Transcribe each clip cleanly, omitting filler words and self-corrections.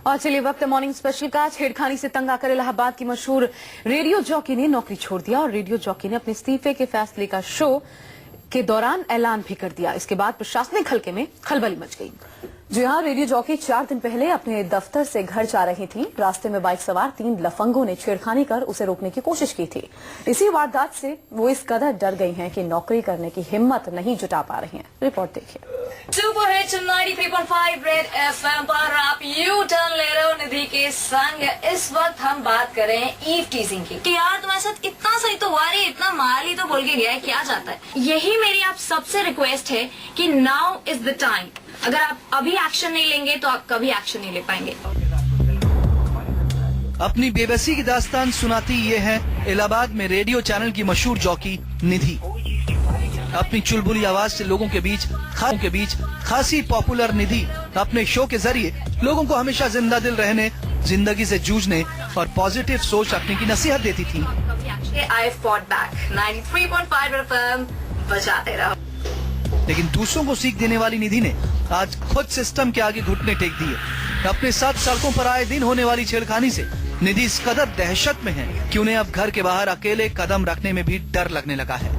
और चलिए वक्त मॉर्निंग स्पेशल का। छेड़खानी से तंग आकर इलाहाबाद की मशहूर रेडियो जॉकी ने नौकरी छोड़ दिया और रेडियो जॉकी ने अपने इस्तीफे के फैसले का शो के दौरान ऐलान भी कर दिया। इसके बाद प्रशासनिक हलके में खलबली मच गई। जी हाँ, रेडियो जॉकी 4 दिन पहले अपने दफ्तर से घर जा रही थी। रास्ते में बाइक सवार 3 लफंगों ने छेड़खानी कर उसे रोकने की कोशिश की थी। इसी वारदात से वो इस कदर डर गई हैं कि नौकरी करने की हिम्मत नहीं जुटा पा रही हैं। रिपोर्ट देखिए। सुपर हिट 93.5 रेड एफएम पर आप यू टर्न ले रहे हो निधि के संग। इस वक्त हम बात करें ईव टीजिंग की कि यार तुम्हारे साथ इतना सही तो हुआ रही, इतना मार ली तो बोल के गया है, क्या जाता है। यही मेरी आप सबसे रिक्वेस्ट है कि नाउ इज द टाइम। अगर आप अभी एक्शन नहीं लेंगे तो आप कभी एक्शन नहीं ले पाएंगे। अपनी बेबसी की दास्तान सुनाती ये है इलाहाबाद में रेडियो चैनल की मशहूर जॉकी निधि। अपनी चुलबुली आवाज से लोगों के बीच खासी पॉपुलर निधि अपने शो के जरिए लोगों को हमेशा जिंदा दिल रहने, जिंदगी से जूझने और पॉजिटिव सोच रखने की नसीहत देती थी। I fought back. 93.5 FM बजाते रहो। लेकिन दूसरों को सीख देने वाली निधि ने आज खुद सिस्टम के आगे घुटने टेक दिए। अपने साथ सड़कों पर आए दिन होने वाली छेड़खानी से निधि इस कदर दहशत में है कि उन्हें अब घर के बाहर अकेले कदम रखने में भी डर लगने लगा है।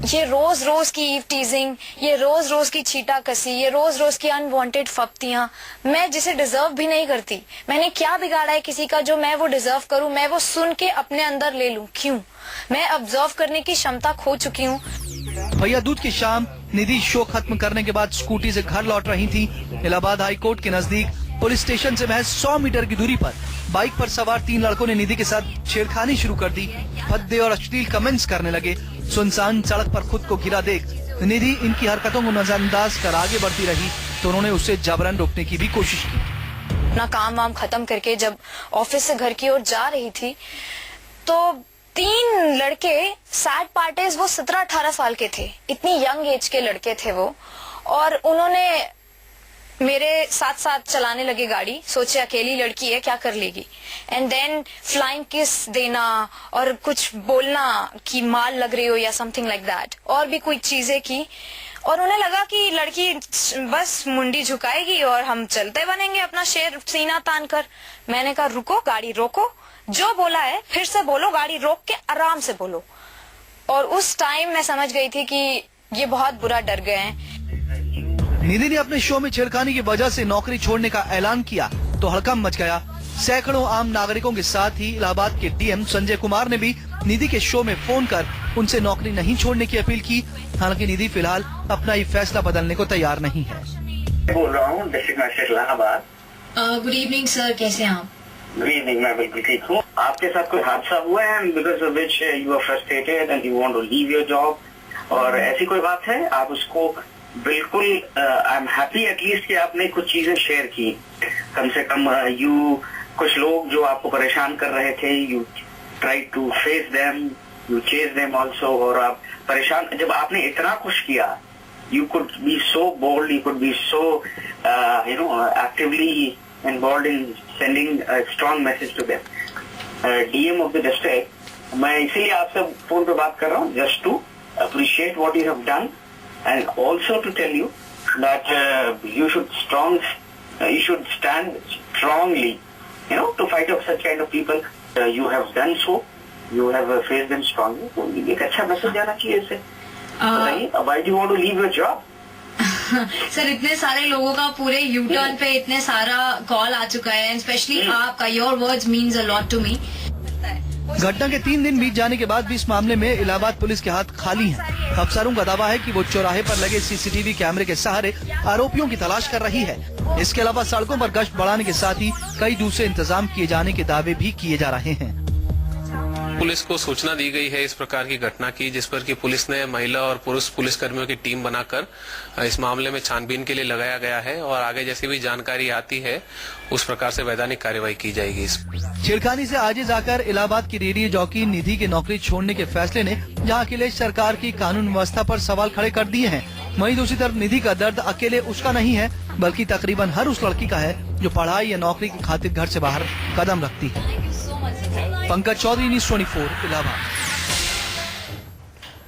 ये रोज रोज की ईव टीजिंग, ये रोज रोज की छीटाकसी, ये रोज रोज की अनवांटेड फप्तियां, मैं जिसे डिजर्व भी नहीं करती। मैंने क्या बिगाड़ा है किसी का जो मैं वो डिजर्व करूं, मैं वो सुन के अपने अंदर ले लूं? क्यों? मैं ऑब्जर्व करने की क्षमता खो चुकी हूँ। भैया दूध की शाम निधि शो खत्म करने के बाद स्कूटी से घर लौट रही थी। इलाहाबाद हाई कोर्ट के नजदीक पुलिस स्टेशन से महज 100 मीटर की दूरी पर बाइक पर सवार 3 लड़कों ने निधि के साथ छेड़खानी शुरू कर दी। भद्दे और अश्लील कमेंट्स करने लगे। सुनसान सड़क पर खुद को गिरा देख निधि इनकी हरकतों को नजरअंदाज कर आगे बढ़ती रही तो उन्होंने उसे जबरन रोकने की भी कोशिश की। अपना काम वाम खत्म करके जब ऑफिस से घर की ओर जा रही थी तो 3 लड़के सैड पार्टीज, वो 17-18 साल के थे, इतनी यंग एज के लड़के थे वो, और उन्होंने मेरे साथ साथ चलाने लगे गाड़ी। सोचे अकेली लड़की है क्या कर लेगी, एंड देन फ्लाइंग किस देना और कुछ बोलना कि माल लग रही हो या समथिंग लाइक दैट, और भी कोई चीजें की। और उन्हें लगा कि लड़की बस मुंडी झुकाएगी और हम चलते बनेंगे अपना शेर सीना तान कर। मैंने कहा रुको, गाड़ी रोको, जो बोला है फिर से बोलो, गाड़ी रोक के आराम से बोलो। और उस टाइम मैं समझ गई थी कि ये बहुत बुरा डर गए हैं। निधि ने अपने शो में छेड़खानी की वजह से नौकरी छोड़ने का ऐलान किया तो हड़कंप मच गया। सैकड़ों आम नागरिकों के साथ ही इलाहाबाद के डीएम संजय कुमार ने भी निधि के शो में फोन कर उनसे नौकरी नहीं छोड़ने की अपील की। हालांकि निधि फिलहाल अपना ये फैसला बदलने को तैयार नहीं है। बोल रहा हूँ district magistrate Allahabad. Good evening sir, कैसे हैं आप? गुड इवनिंग, मैं बिल्कुल ठीक हूँ। आपके साथ कोई हादसा हुआ है because of which you are frustrated and you want to leave your job, और ऐसी कोई बात है? आप उसको बिल्कुल, आई एम हैप्पी एटलीस्ट कि आपने कुछ चीजें शेयर की। कम से कम कुछ लोग जो आपको परेशान कर रहे थे, you try to face them, you chase them also. और आप परेशान, जब आपने इतना कुछ किया, you could be so bold, you could be so actively involved in sending a strong message to them. DM of the district, मैं इसीलिए आपसे फोन पे बात कर रहा हूँ, just to appreciate what you have done and also to tell you that you should stand strongly, to fight off such kind of people. You have done so, you have faced them strongly. तो एक अच्छा message जाना चाहिए इससे। Why do you want to leave your job? Sir, इतने सारे लोगों का पूरे यू टर्न पे इतने सारा कॉल आ चुका है, स्पेशली आपका, your words means a lot to me. घटना के 3 दिन बीत जाने के बाद भी इस मामले में इलाहाबाद पुलिस के हाथ खाली हैं। अफसरों का दावा है कि वो चौराहे पर लगे सीसीटीवी कैमरे के सहारे आरोपियों की तलाश कर रही है। इसके अलावा सड़कों पर गश्त बढ़ाने के साथ ही कई दूसरे इंतजाम किए जाने के दावे भी किए जा रहे हैं। पुलिस को सूचना दी गई है इस प्रकार की घटना की, जिस पर कि पुलिस ने महिला और पुरुष पुलिसकर्मियों की टीम बनाकर इस मामले में छानबीन के लिए लगाया गया है, और आगे जैसी भी जानकारी आती है उस प्रकार से वैधानिक कार्यवाही की जाएगी। इस छेड़खानी से आजिज आकर इलाहाबाद की रेडियो जॉकी निधि के नौकरी छोड़ने के फैसले ने जहां अखिलेश सरकार की कानून व्यवस्था पर सवाल खड़े कर दिए हैं, वहीं दूसरी तरफ निधि का दर्द अकेले उसका नहीं है, बल्कि तकरीबन हर उस लड़की का है जो पढ़ाई या नौकरी की खातिर घर से बाहर कदम रखती है। पंकज चौधरी, न्यूज़ 24, इलाहाबाद।